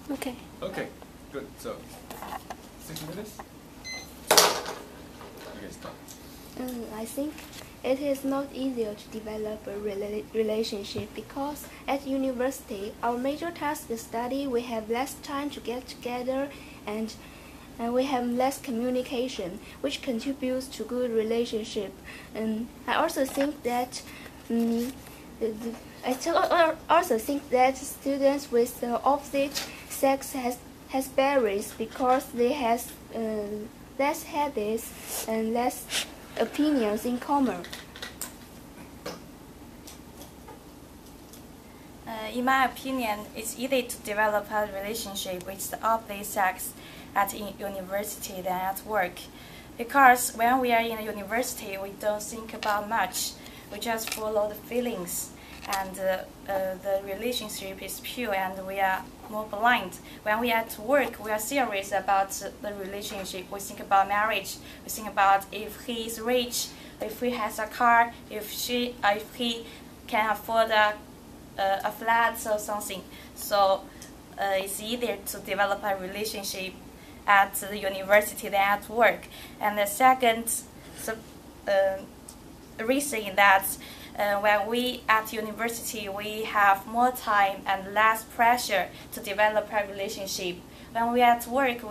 Okay. Okay, good. So, 60 minutes? You can start. I think it is not easier to develop a relationship because at university, our major task is study. We have less time to get together and we have less communication, which contributes to good relationship. And I also think that also think that students with the opposite sex has barriers because they have less habits and less opinions in common. In my opinion, it's easy to develop a relationship with the opposite sex at university than at work. Because when we are in a university, we don't think about much. We just follow the feelings. And the relationship is pure and we are more blind. When we are at work, we are serious about the relationship. We think about marriage. We think about if he is rich, if he has a car, if he can afford a flat or something. So it's easier to develop a relationship at the university than at work. And the second reason is that when we at university, we have more time and less pressure to develop a relationship. When we at work,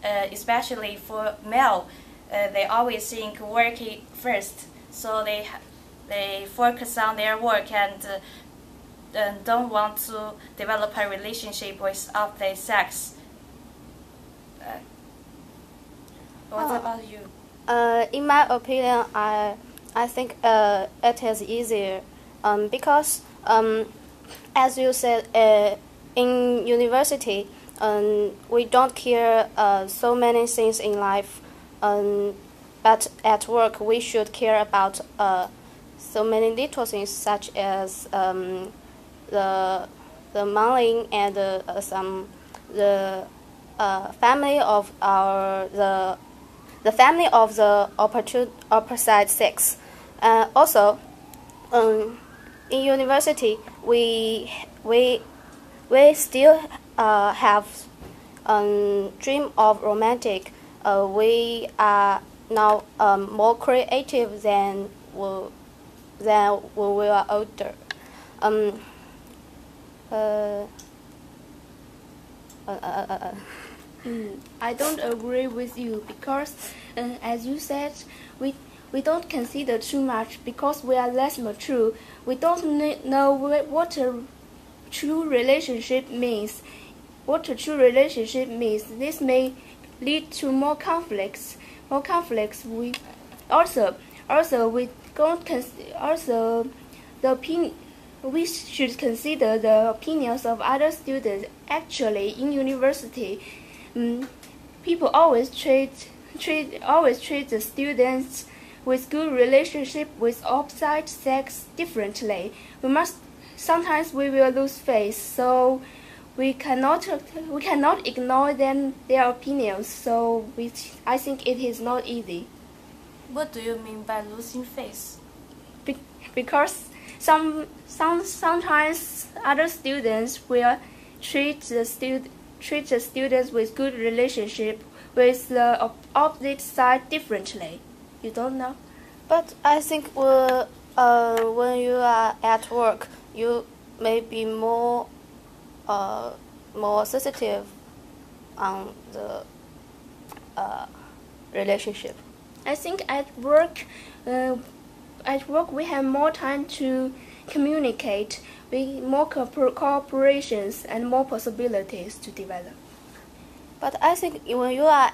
especially for male, they always think working first, so they focus on their work and don't want to develop a relationship with opposite sex. What about you? In my opinion, I think it is easier because, as you said, in university, we don't care so many things in life, but at work we should care about so many little things such as the money and the family of the family of the opposite sex. Also, in university, we still have dream of romantic. We are now more creative than when we are older. I don't agree with you because, as you said, we don't consider too much because we are less mature. We don't know what a true relationship means. What a true relationship means. This may lead to more conflicts. We also we don't we should consider the opinions of other students. Actually, in university, people always treat the students with good relationship with opposite sex differently. Sometimes we will lose face, so we cannot ignore their opinions. So I think it is not easy. What do you mean by losing face? Because sometimes other students will treat the students with good relationship with the opposite side differently. You don't know? But I think when you are at work, you may be more sensitive on the relationship. I think at work we have more time to communicate, with more cooperations and more possibilities to develop. But I think when you are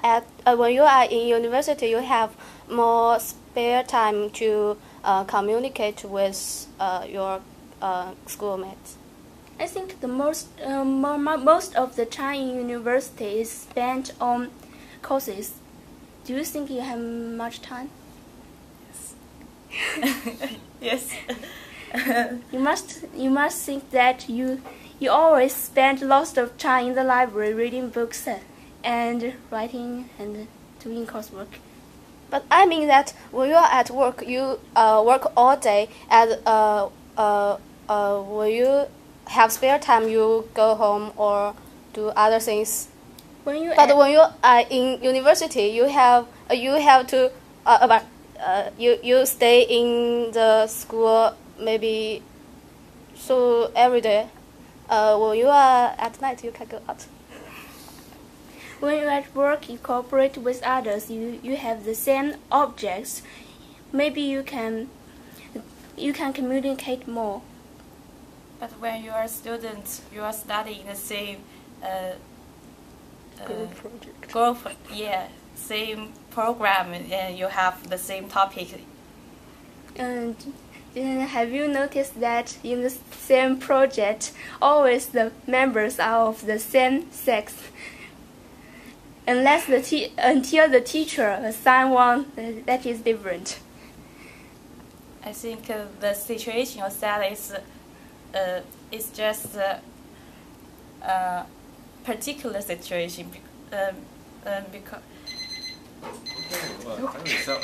in university, you have more spare time to communicate with your schoolmates. I think the most of the time in university is spent on courses. Do you think you have much time? Yes. You must think that you always spend lots of time in the library reading books and writing and doing coursework. But I mean that when you are at work, you work all day, and when you have spare time, you go home or do other things. When you When you are in university, you have to you stay in the school maybe so every day. When you are at night, you can go out. When you're at work, you cooperate with others. You have the same objects. Maybe you can communicate more. But when you are a student, you are studying the same group, yeah, same program, and you have the same topic. And have you noticed that in the same project, always the members are of the same sex? Until the teacher assign one, that is different. I think the situation you said is just a particular situation because. Okay, well,